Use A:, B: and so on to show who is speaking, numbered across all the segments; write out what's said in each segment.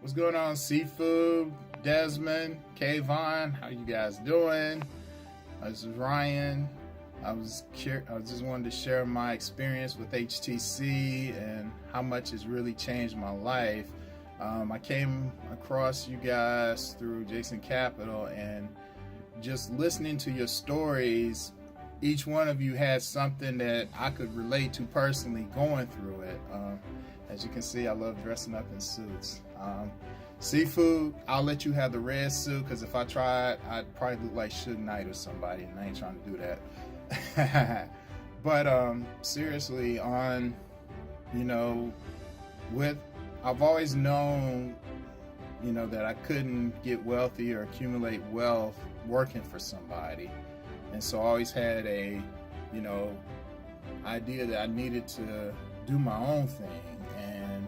A: What's going on, Seafood, Desmond, Kayvon? How you guys doing? This is Ryan. I just wanted to share my experience with HTC and how much it's really changed my life. I came across you guys through Jason Capital, and just listening to your stories, each one of you had something that I could relate to personally going through it. As you can see, I love dressing up in suits. Seafood, I'll let you have the red suit, because if I tried, I'd probably look like Suge Knight or somebody, and I ain't trying to do that. But seriously, I've always known, that I couldn't get wealthy or accumulate wealth working for somebody. And so I always had a, idea that I needed to do my own thing. And,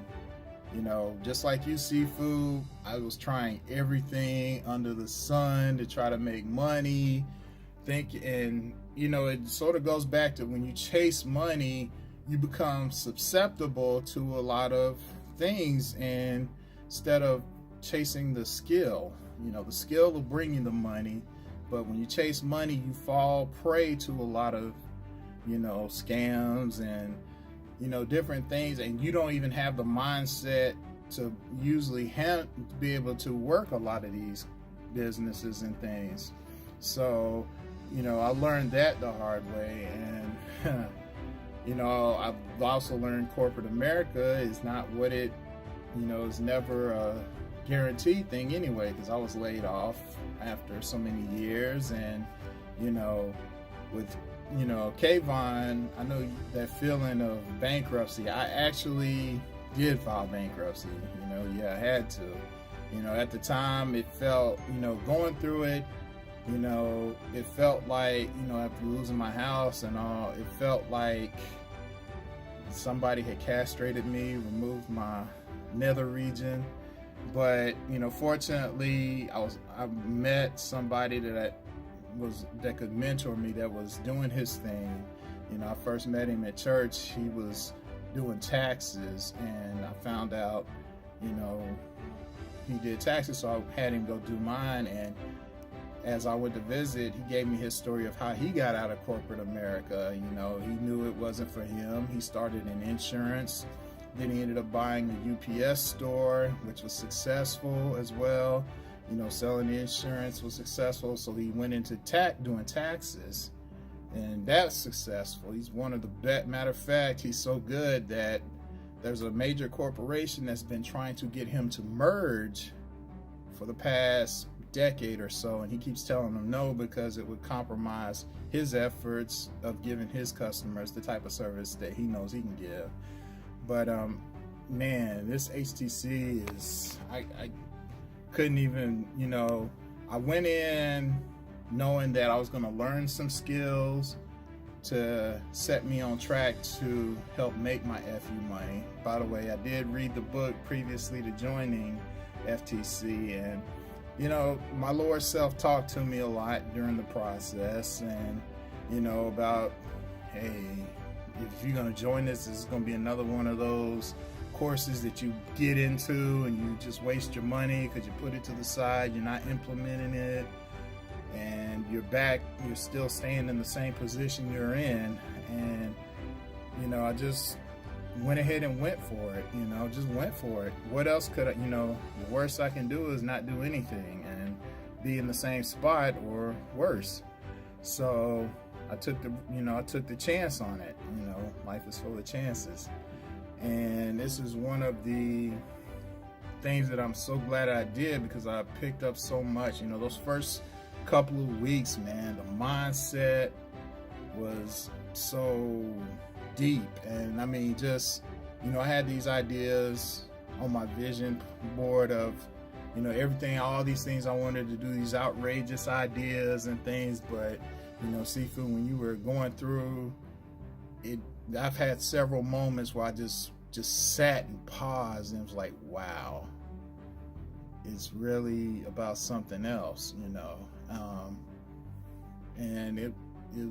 A: just like you, Seafood, I was trying everything under the sun to try to make money. It sort of goes back to when you chase money, you become susceptible to a lot of things, and instead of chasing the skill, the skill will bring you the money. But when you chase money, you fall prey to a lot of, scams and, different things. And you don't even have the mindset to usually be able to work a lot of these businesses and things. So, I learned that the hard way. And, I've also learned corporate America is not what it, is never a guaranteed thing anyway, because I was laid off after so many years. And with Kayvon, I know that feeling of bankruptcy. I actually did file bankruptcy. I had to. At the time, it felt, going through it, it felt like, after losing my house and all, it felt like somebody had castrated me, removed my nether region. But fortunately, I met somebody that could mentor me, that was doing his thing. I first met him at church. He was doing taxes, and I found out he did taxes, so I had him go do mine. And as I went to visit, he gave me his story of how he got out of corporate America. He knew it wasn't for him. He started in insurance. Then he ended up buying a UPS store, which was successful as well. Selling the insurance was successful. So he went into doing taxes, and that's successful. He's one of the best. Matter of fact, he's so good that there's a major corporation that's been trying to get him to merge for the past decade or so, and he keeps telling them no, because it would compromise his efforts of giving his customers the type of service that he knows he can give. But man, this HTC is, I couldn't even, I went in knowing that I was going to learn some skills to set me on track to help make my FU money. By the way, I did read the book previously to joining FTC, and my lower self talked to me a lot during the process, and about, hey, if you're going to join this is going to be another one of those courses that you get into and you just waste your money because you put it to the side, you're not implementing it, and you're still staying in the same position you're in. And I just went ahead and went for it. Just went for it. What else could I, the worst I can do is not do anything and be in the same spot or worse. So I took the chance on it. Life is full of chances. And this is one of the things that I'm so glad I did, because I picked up so much. Those first couple of weeks, man, the mindset was so deep. And I mean, just, I had these ideas on my vision board of, everything, all these things I wanted to do, these outrageous ideas and things. But, Seafood, when you were going through it, I've had several moments where I just sat and paused and was like, wow, it's really about something else, and it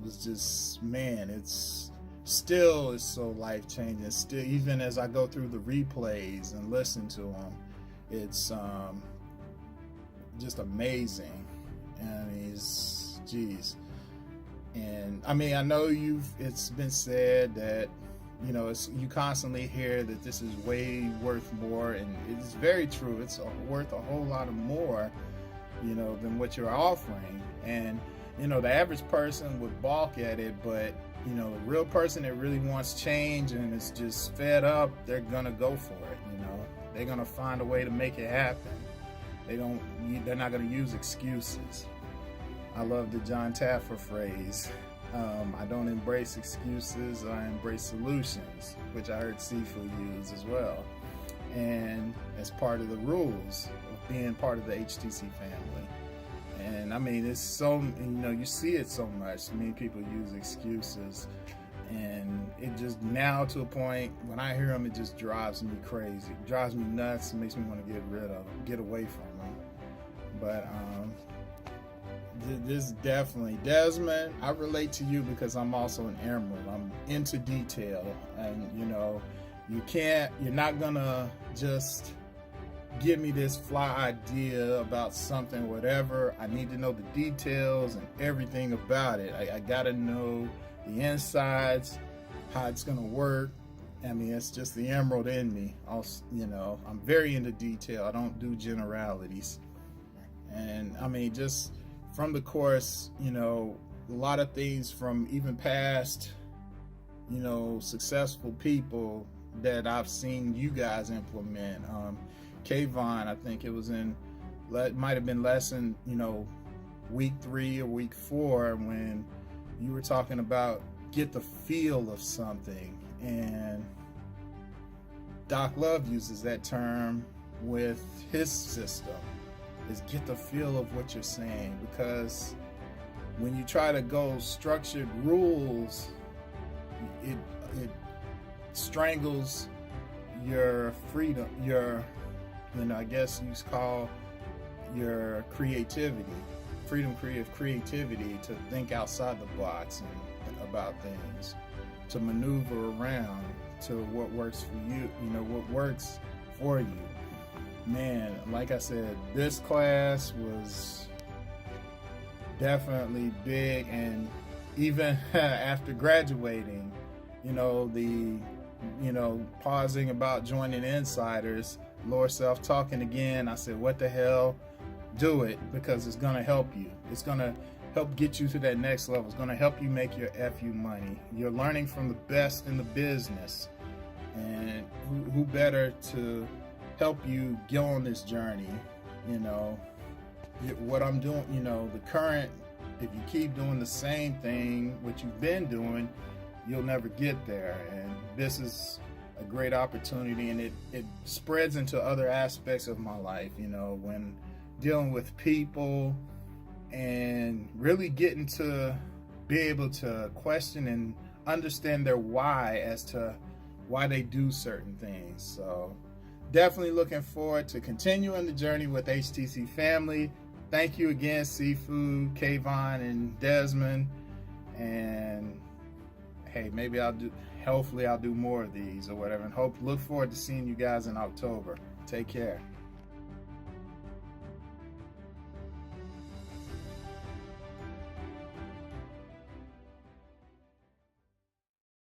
A: was just, man, it's so life changing. Still, even as I go through the replays and listen to them, It's just amazing. And geez. And I mean, I know it's been said that, you know, you constantly hear that this is way worth more, and it's very true. It's worth a whole lot of more, you know, than what you're offering. And, you know, the average person would balk at it, but, you know, a real person that really wants change and is just fed up, they're gonna go for it, you know. They're gonna find a way to make it happen. They're not gonna use excuses. I love the John Taffer phrase, I don't embrace excuses, I embrace solutions, which I heard Sifu use as well. And as part of the rules of being part of the HTC family. And I mean, it's so, you know, you see it so much. I mean, people use excuses, and it just now to a point when I hear them, it just drives me crazy. It drives me nuts. It makes me want to get away from them. But this definitely, Desmond, I relate to you because I'm also an emerald. I'm into detail, and you know, you're not gonna just give me this fly idea about something, whatever. I need to know the details and everything about it. I gotta know the insides, how it's gonna work. I mean, it's just the emerald in me. Also, you know, I'm very into detail. I don't do generalities. And I mean, just from the course, you know, a lot of things from even past, you know, successful people that I've seen you guys implement. Kayvon, I think it might have been lesson, you know, week 3 or week 4 when you were talking about get the feel of something. And Doc Love uses that term with his system, is get the feel of what you're saying, because when you try to go structured rules, it strangles your freedom, you know, I guess you call your creativity, creativity to think outside the box and about things, to maneuver around to what works for you, you know, what works for you. Man, like I said, this class was definitely big, and even after graduating, you know, pausing about joining insiders, lower self talking again, I said, what the hell, do it, because it's going to help you. It's going to help get you to that next level. It's going to help you make your FU money. You're learning from the best in the business, and who better to help you go on this journey. You know, what I'm doing, you know, if you keep doing the same thing, what you've been doing, you'll never get there. And this is a great opportunity, and it spreads into other aspects of my life, you know, when dealing with people and really getting to be able to question and understand their why as to why they do certain things. So definitely looking forward to continuing the journey with HTC family. Thank you again, Seafood, Kayvon, and Desmond. And hey, hopefully I'll do more of these or whatever, and look forward to seeing you guys in October. Take care.